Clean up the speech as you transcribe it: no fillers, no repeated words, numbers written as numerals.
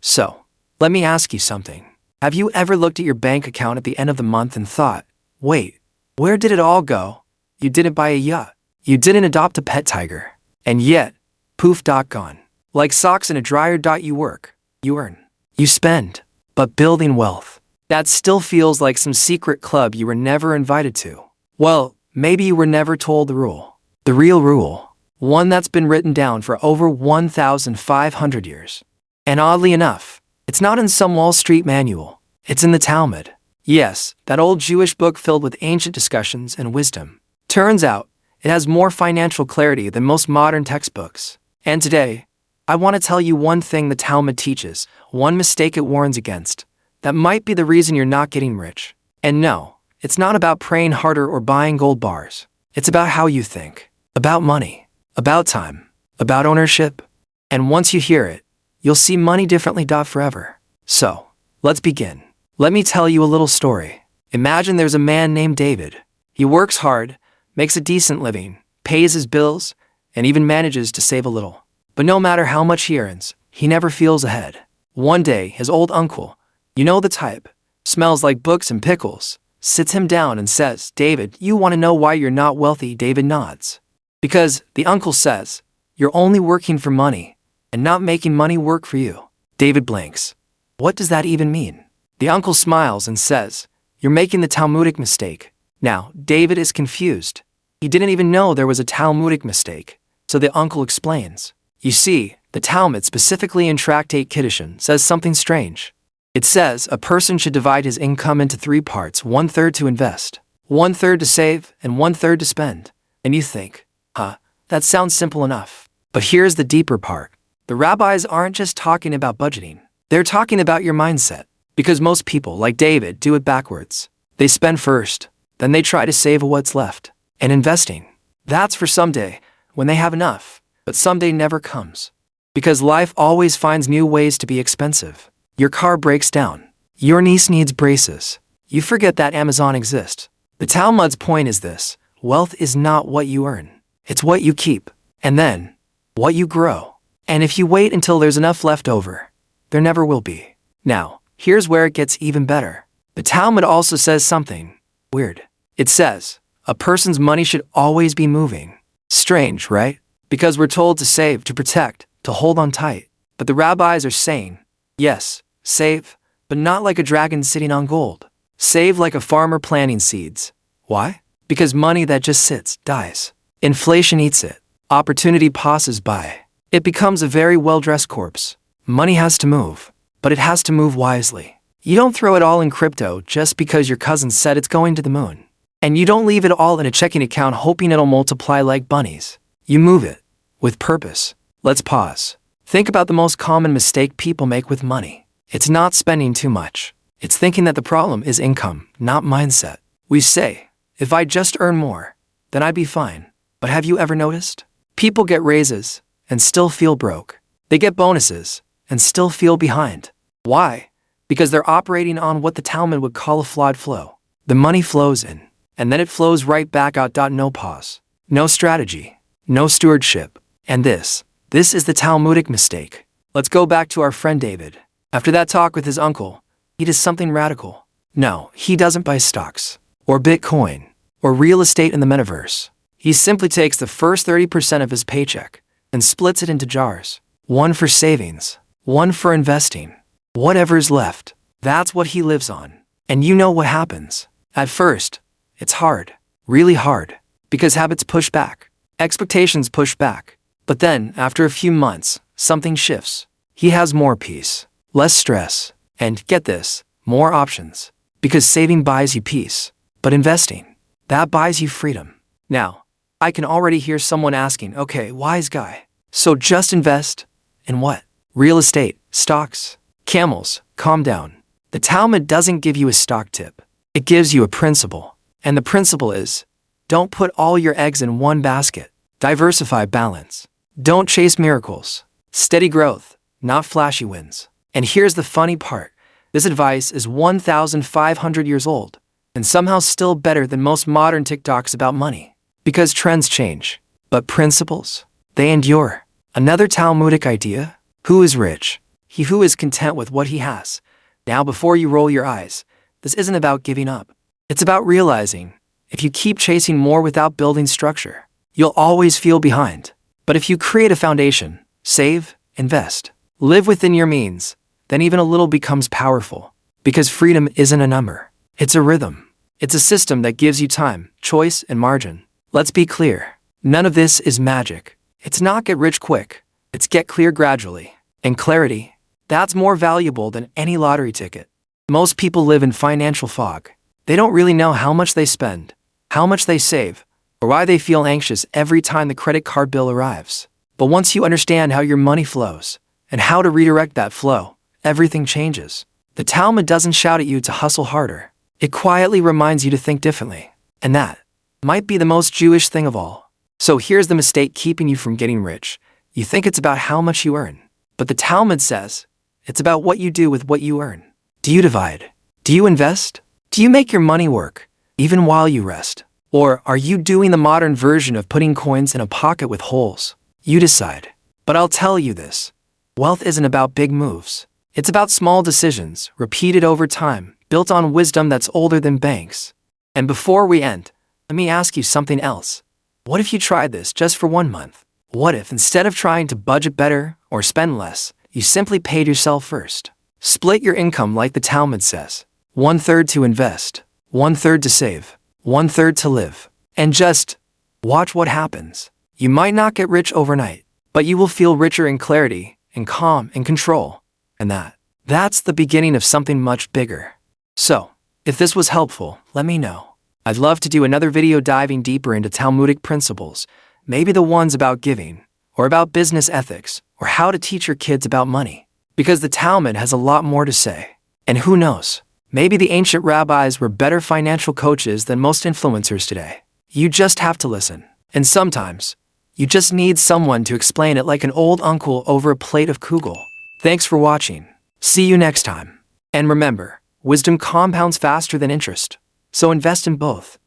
So, let me ask you something. Have you ever looked at your bank account at the end of the month and thought, wait, where did it all go? You didn't buy a yacht. You didn't adopt a pet tiger. And yet, poof, gone. Like socks in a dryer. You work, you earn, you spend. But building wealth, that still feels like some secret club you were never invited to. Well, maybe you were never told the rule. The real rule. One that's been written down for over 1,500 years. And oddly enough, it's not in some Wall Street manual. It's in the Talmud. Yes, that old Jewish book filled with ancient discussions and wisdom. Turns out, it has more financial clarity than most modern textbooks. And today, I want to tell you one thing the Talmud teaches, one mistake it warns against, that might be the reason you're not getting rich. And no, it's not about praying harder or buying gold bars. It's about how you think, about money, about time, about ownership. And once you hear it, you'll see money differently. Forever. So, let's begin. Let me tell you a little story. Imagine there's a man named David. He works hard, makes a decent living, pays his bills, and even manages to save a little. But no matter how much he earns, he never feels ahead. One day, his old uncle, you know the type, smells like books and pickles, sits him down and says, David, you want to know why you're not wealthy? David nods. Because, the uncle says, you're only working for money, and not making money work for you. David blinks. What does that even mean? The uncle smiles and says, you're making the Talmudic mistake. Now, David is confused. He didn't even know there was a Talmudic mistake. So the uncle explains. You see, the Talmud specifically in Tractate Kiddushin says something strange. It says a person should divide his income into 3 parts, 1/3 to invest, 1/3 to save, and 1/3 to spend. And you think, that sounds simple enough. But here's the deeper part. The rabbis aren't just talking about budgeting. They're talking about your mindset. Because most people, like David, do it backwards. They spend first, then they try to save what's left. And investing, that's for someday, when they have enough. But someday never comes. Because life always finds new ways to be expensive. Your car breaks down. Your niece needs braces. You forget that Amazon exists. The Talmud's point is this. Wealth is not what you earn. It's what you keep. And then, what you grow. And if you wait until there's enough left over, there never will be. Now, here's where it gets even better. The Talmud also says something weird. It says, a person's money should always be moving. Strange, right? Because we're told to save, to protect, to hold on tight. But the rabbis are saying, yes, save, but not like a dragon sitting on gold. Save like a farmer planting seeds. Why? Because money that just sits, dies. Inflation eats it. Opportunity passes by. It becomes a very well-dressed corpse. Money has to move, but it has to move wisely. You don't throw it all in crypto just because your cousin said it's going to the moon. And you don't leave it all in a checking account hoping it'll multiply like bunnies. You move it, with purpose. Let's pause. Think about the most common mistake people make with money. It's not spending too much. It's thinking that the problem is income, not mindset. We say, if I just earn more, then I'd be fine. But have you ever noticed? People get raises and still feel broke. They get bonuses and still feel behind. Why? Because they're operating on what the Talmud would call a flawed flow. The money flows in, and then it flows right back out. No pause. No strategy. No stewardship. And this is the Talmudic mistake. Let's go back to our friend David. After that talk with his uncle, he does something radical. No, he doesn't buy stocks, or Bitcoin, or real estate in the metaverse. He simply takes the first 30% of his paycheck and splits it into jars. One for savings, one for investing. Whatever's left, that's what he lives on. And you know what happens. At first, it's hard, really hard, because habits push back, expectations push back. But then, after a few months, something shifts. He has more peace, less stress, and, get this, more options. Because saving buys you peace, but investing, that buys you freedom. Now, I can already hear someone asking, okay, wise guy, so just invest in what? Real estate, stocks, camels, calm down. The Talmud doesn't give you a stock tip. It gives you a principle. And the principle is, don't put all your eggs in one basket. Diversify, balance. Don't chase miracles. Steady growth, not flashy wins. And here's the funny part. This advice is 1,500 years old, and somehow still better than most modern TikToks about money. Because trends change, but principles, they endure. Another Talmudic idea? Who is rich? He who is content with what he has. Now, before you roll your eyes, this isn't about giving up. It's about realizing, if you keep chasing more without building structure, you'll always feel behind. But if you create a foundation, save, invest, live within your means, then even a little becomes powerful. Because freedom isn't a number. It's a rhythm. It's a system that gives you time, choice, and margin. Let's be clear. None of this is magic. It's not get rich quick. It's get clear gradually. And clarity, that's more valuable than any lottery ticket. Most people live in financial fog. They don't really know how much they spend, how much they save, or why they feel anxious every time the credit card bill arrives. But once you understand how your money flows, and how to redirect that flow, everything changes. The Talmud doesn't shout at you to hustle harder. It quietly reminds you to think differently. And that might be the most Jewish thing of all. So here's the mistake keeping you from getting rich. You think it's about how much you earn. But the Talmud says, it's about what you do with what you earn. Do you divide? Do you invest? Do you make your money work, even while you rest? Or are you doing the modern version of putting coins in a pocket with holes? You decide. But I'll tell you this. Wealth isn't about big moves. It's about small decisions, repeated over time, built on wisdom that's older than banks. And before we end, let me ask you something else. What if you tried this just for 1 month? What if instead of trying to budget better or spend less, you simply paid yourself first? Split your income like the Talmud says. 1/3 to invest, 1/3 to save, 1/3 to live. And just watch what happens. You might not get rich overnight, but you will feel richer in clarity, in calm, in control. And that's the beginning of something much bigger. So, if this was helpful, let me know. I'd love to do another video diving deeper into Talmudic principles, maybe the ones about giving, or about business ethics, or how to teach your kids about money. Because the Talmud has a lot more to say. And who knows, maybe the ancient rabbis were better financial coaches than most influencers today. You just have to listen. And sometimes, you just need someone to explain it like an old uncle over a plate of kugel. Thanks for watching. See you next time. And remember, wisdom compounds faster than interest. So invest in both.